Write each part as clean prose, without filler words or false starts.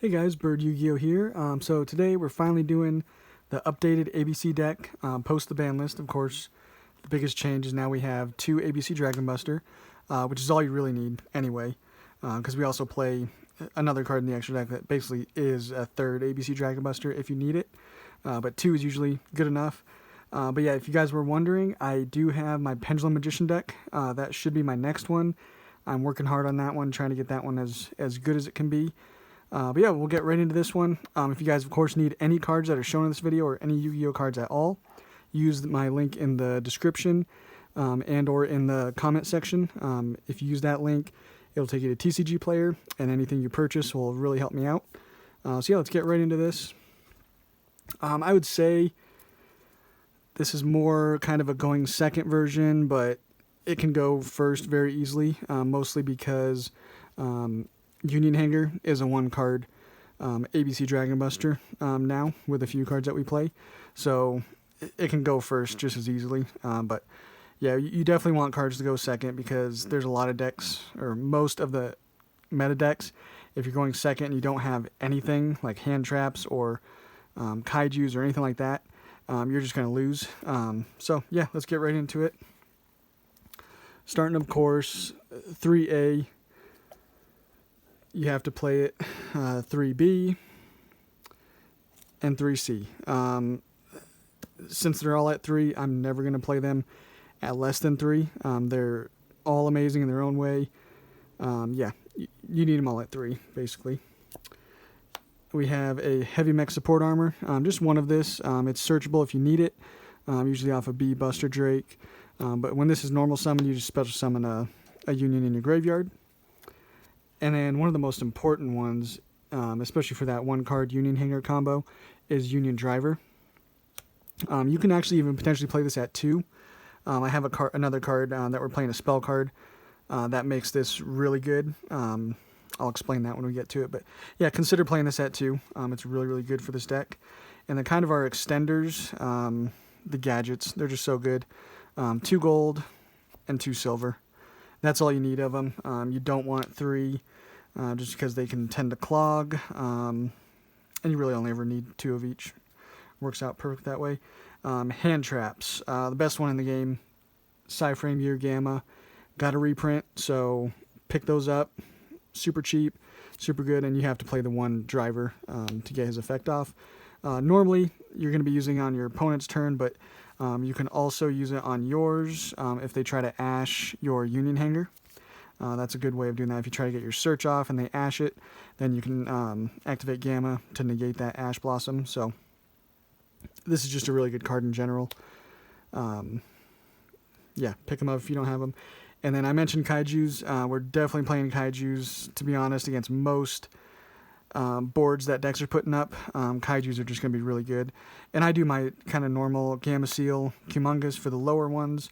Hey guys, Bird Yu-Gi-Oh here. So today we're finally doing the updated ABC deck, post the ban list. Of course, the biggest change is now we have 2 ABC Dragon Buster, which is all you really need anyway, because we also play another card in the extra deck that basically is a third ABC Dragon Buster if you need it, but 2 is usually good enough. But yeah, if you guys were wondering, I do have my Pendulum Magician deck. That should be my next one. I'm working hard on that one, trying to get that one as good as it can be. But yeah, we'll get right into this one. If you guys, of course, need any cards that are shown in this video or any Yu-Gi-Oh cards at all, use my link in the description and or in the comment section. If you use that link, it'll take you to TCG Player, and anything you purchase will really help me out. So yeah, let's get right into this. I would say this is more kind of a going second version, but it can go first very easily, mostly because Union Hanger is a 1-card ABC Dragon Buster now with a few cards that we play. So it can go first just as easily. But yeah, you definitely want cards to go second because there's a lot of decks, or most of the meta decks, if you're going second and you don't have anything like hand traps or kaijus or anything like that, you're just going to lose. So yeah, let's get right into it. Starting, of course, 3A. You have to play it 3B and 3C. Since they're all at 3, I'm never going to play them at less than 3. They're all amazing in their own way. Yeah, you need them all at 3, basically. We have a Heavy Mech Support Armor. Just one of this. It's searchable if you need it, usually off of B, Buster Drake. But when this is normal summon, you just special summon a Union in your graveyard. And then one of the most important ones, especially for that 1-card Union Hanger combo, is Union Driver. You can actually even potentially play this at 2. I have another card that we're playing, a spell card, that makes this really good. I'll explain that when we get to it. But yeah, consider playing this at 2. It's really, really good for this deck. And then kind of our extenders, the gadgets, they're just so good. 2 gold and 2 silver. That's all you need of them. You don't want 3 just because they can tend to clog. And you really only ever need 2 of each. Works out perfect that way. Hand traps. The best one in the game. Psy-Frame Gear Gamma. Got a reprint, so pick those up. Super cheap, super good, and you have to play the 1 driver to get his effect off. Normally, you're going to be using it on your opponent's turn, but you can also use it on yours if they try to ash your Union Hanger. That's a good way of doing that. If you try to get your search off and they ash it, then you can activate Gamma to negate that Ash Blossom. So this is just a really good card in general. Yeah, pick them up if you don't have them. And then I mentioned Kaijus. We're definitely playing Kaijus, to be honest, against most boards that decks are putting up. Kaijus are just going to be really good. And I do my kind of normal Gamma Seal, Humongous for the lower ones,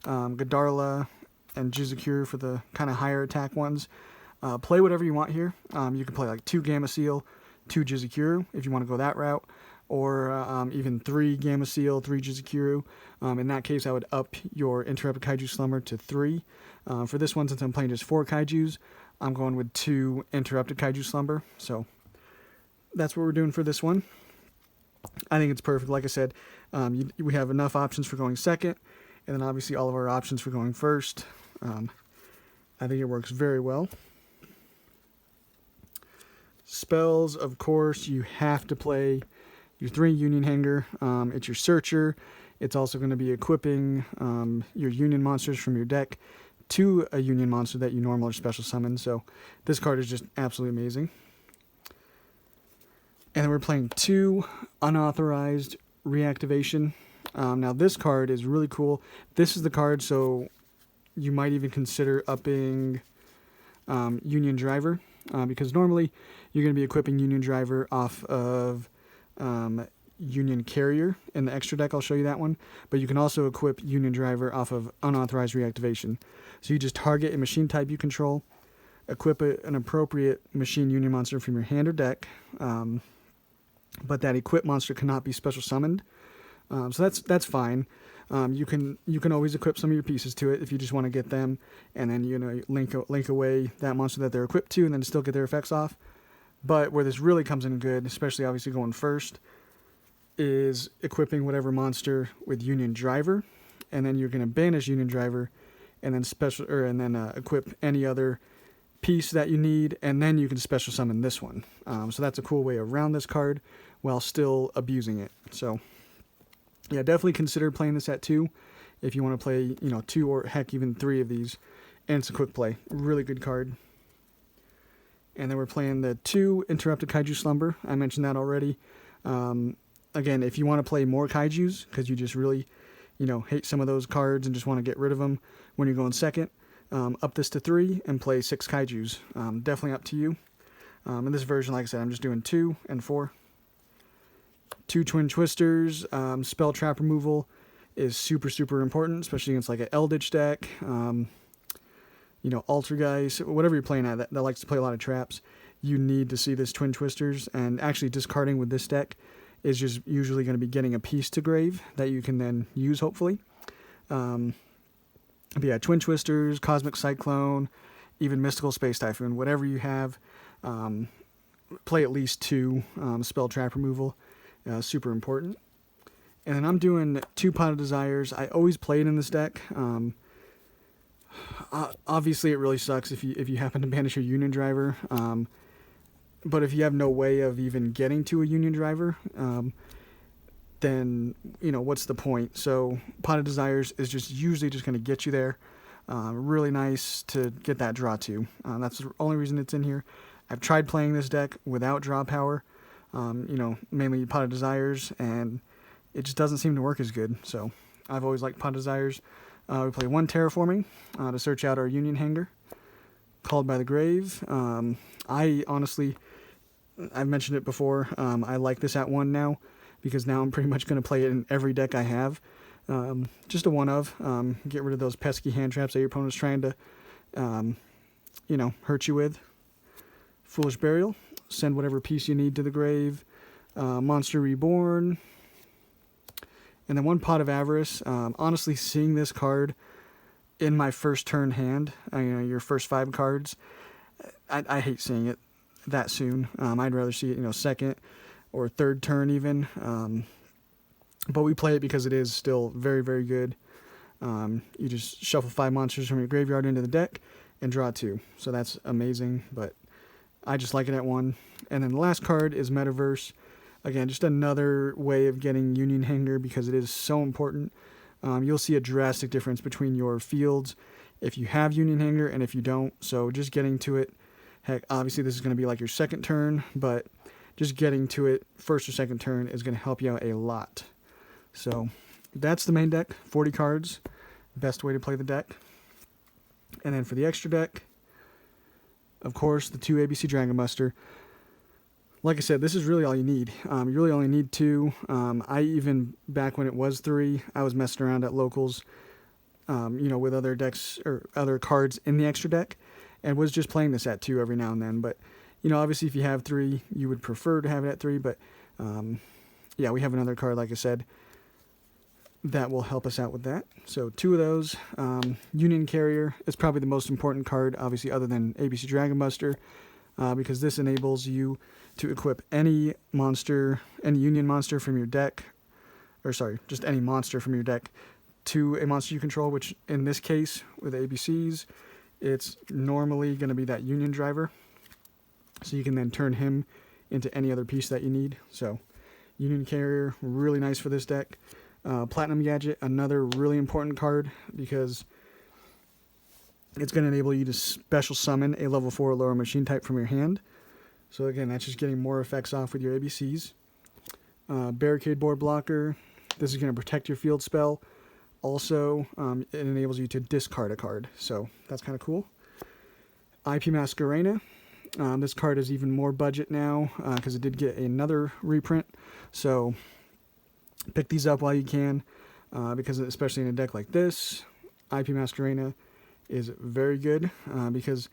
Godarla, and Jizakuru for the kind of higher attack ones. Play whatever you want here. You can play like 2 Gamma Seal, 2 Jizakuru if you want to go that route, or even 3 Gamma Seal, 3 Jizakuru. In that case, I would up your Interrupted Kaiju Slumber to 3. For this one, since I'm playing just 4 Kaijus, I'm going with 2 Interrupted Kaiju Slumber. So that's what we're doing for this one. I think it's perfect. Like I said, we have enough options for going second, and then obviously all of our options for going first. I think it works very well. Spells, of course, you have to play your 3 Union Hanger. It's your Searcher. It's also going to be equipping your Union monsters from your deck to a Union monster that you normally special summon. So this card is just absolutely amazing. And then we're playing 2 Unauthorized Reactivation. Now this card is really cool. This is the card, so you might even consider upping Union Driver, because normally you're going to be equipping Union Driver off of Union Carrier in the extra deck. I'll show you that one. But you can also equip Union Driver off of Unauthorized Reactivation. So you just target a machine type you control, equip an appropriate machine Union monster from your hand or deck, but that equipped monster cannot be special summoned. So that's fine. You can always equip some of your pieces to it if you just want to get them, and then link away that monster that they're equipped to, and then still get their effects off. But where this really comes in good, especially obviously going first, is equipping whatever monster with Union Driver, and then you're going to banish Union Driver, and then equip any other piece that you need, and then you can special summon this one. So that's a cool way around this card while still abusing it. So yeah, definitely consider playing this at 2 if you want to play, 2 or heck even 3 of these, and it's a quick play. Really good card. And then we're playing the 2 Interrupted Kaiju Slumber. I mentioned that already. Again, if you want to play more kaijus, because you just really, hate some of those cards and just want to get rid of them when you're going second, up this to 3 and play 6 kaijus. Definitely up to you. In this version, like I said, I'm just doing 2 and 4. 2 Twin Twisters. Spell trap removal is super, super important, especially against like an Eldritch deck. Altergeist, whatever you're playing at that likes to play a lot of traps, you need to see this Twin Twisters, and actually discarding with this deck is just usually going to be getting a piece to grave that you can then use, hopefully. But yeah, Twin Twisters, Cosmic Cyclone, even Mystical Space Typhoon, whatever you have, play at least 2 spell trap removal, super important. And then I'm doing 2 Pot of Desires. I always play it in this deck. Obviously, it really sucks if you happen to banish your Union Driver. But if you have no way of even getting to a Union Driver, then, what's the point? So Pot of Desires is just usually just going to get you there. Really nice to get that draw to. That's the only reason it's in here. I've tried playing this deck without draw power, mainly Pot of Desires, and it just doesn't seem to work as good. So I've always liked Pot of Desires. We play 1 Terraforming to search out our Union Hanger, Called by the Grave. I honestly, I've mentioned it before, I like this at 1 now, because now I'm pretty much going to play it in every deck I have. Just a 1 of. Get rid of those pesky hand traps that your opponent's trying to, hurt you with. Foolish Burial. Send whatever piece you need to the grave. Monster Reborn. And then 1 Pot of Avarice. Honestly, seeing this card in my first turn hand, your first 5 cards, I hate seeing it that soon. I'd rather see it, second or third turn even. But we play it because it is still very, very good. You just shuffle 5 monsters from your graveyard into the deck and draw 2. So that's amazing, but I just like it at 1. And then the last card is Metaverse. Again, just another way of getting Union Hanger because it is so important. You'll see a drastic difference between your fields if you have Union Hanger and if you don't. So just getting to it, heck, obviously this is going to be like your second turn, but just getting to it first or second turn is going to help you out a lot. So that's the main deck, 40 cards, best way to play the deck. And then for the extra deck, of course, the 2 ABC Dragon Buster. Like I said, this is really all you need. You really only need 2. I even, back when it was 3, I was messing around at locals, with other decks or other cards in the extra deck, and was just playing this at 2 every now and then. But, obviously if you have 3, you would prefer to have it at 3. But, yeah, we have another card, like I said, that will help us out with that. So 2 of those. Union Carrier is probably the most important card, obviously, other than ABC Dragon Buster, because this enables you to equip any Union monster from your deck, just any monster from your deck to a monster you control, which in this case, with ABCs, it's normally going to be that Union Driver. So you can then turn him into any other piece that you need. So Union Carrier, really nice for this deck. Platinum Gadget, another really important card because it's going to enable you to special summon a level 4 or lower machine type from your hand. So again, that's just getting more effects off with your ABCs. Barricade Board Blocker. This is going to protect your field spell. Also, it enables you to discard a card. So that's kind of cool. IP Masquerena. This card is even more budget now because it did get another reprint. So pick these up while you can because especially in a deck like this, IP Masquerena is very good because,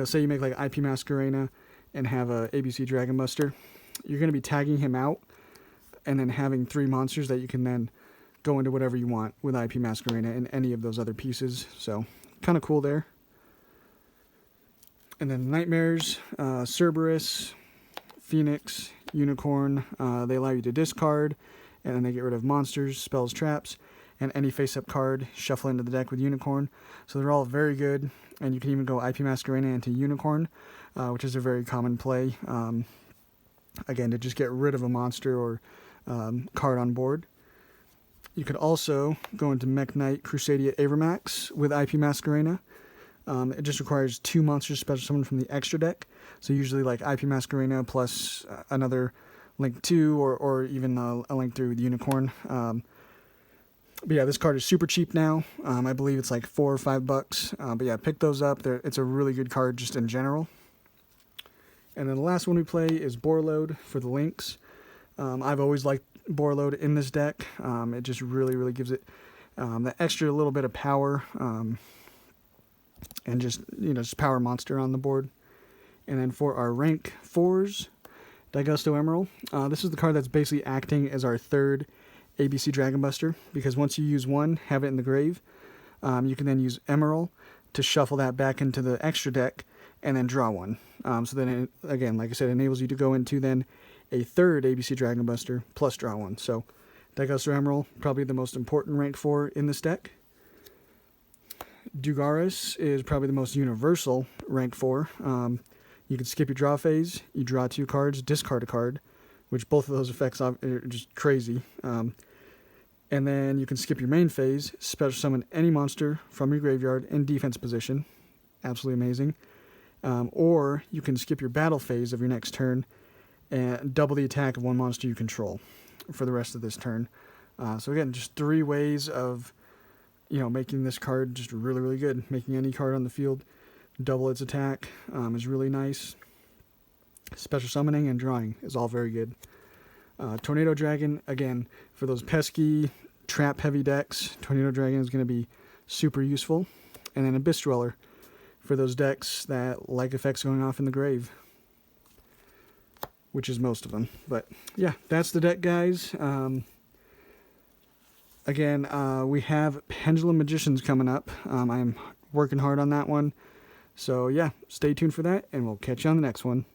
say you make like IP Masquerena and have a ABC Dragon Buster, you're going to be tagging him out and then having 3 monsters that you can then go into whatever you want with IP Masquerena and any of those other pieces. So kind of cool there. And then Nightmares, Cerberus, Phoenix, Unicorn. They allow you to discard, and then they get rid of monsters, spells, traps, and any face-up card shuffle into the deck with Unicorn. So they're all very good, and you can even go IP Masquerena into Unicorn, which is a very common play. Again, to just get rid of a monster or card on board. You could also go into Mech Knight Crusadia Avermax with IP Masquerena. It just requires 2 monsters special summoned from the extra deck. So usually like IP Masquerena plus another Link 2 or even a Link 3 with Unicorn. But yeah, this card is super cheap now. I believe it's like $4 or $5. But yeah, pick those up. It's a really good card just in general. And then the last one we play is Borload for the Links. I've always liked Borload in this deck. It just really gives it that extra little bit of power. And just, just power monster on the board. And then for our rank 4s, Daigusto Emerald. This is the card that's basically acting as our third ABC Dragon Buster, because once you use one, have it in the grave, you can then use Emerald to shuffle that back into the extra deck and then draw one. So then, again, like I said, it enables you to go into then a third ABC Dragon Buster plus draw one. So Daigusto Emerald, probably the most important rank 4 in this deck. Dugaris is probably the most universal rank 4. You can skip your draw phase, you draw 2 cards, discard a card, which both of those effects are just crazy. And then you can skip your main phase, special summon any monster from your graveyard in defense position. Absolutely amazing. Or you can skip your battle phase of your next turn and double the attack of one monster you control for the rest of this turn. So again, just 3 ways of making this card just really good. Making any card on the field double its attack is really nice. Special summoning and drawing is all very good. Tornado Dragon, again, for those pesky trap heavy decks, Tornado Dragon is going to be super useful. And then Abyss Dweller for those decks that like effects going off in the grave, which is most of them. But yeah, that's the deck, guys. Again, we have Pendulum Magicians coming up. I am working hard on that one. So yeah, stay tuned for that, and we'll catch you on the next one.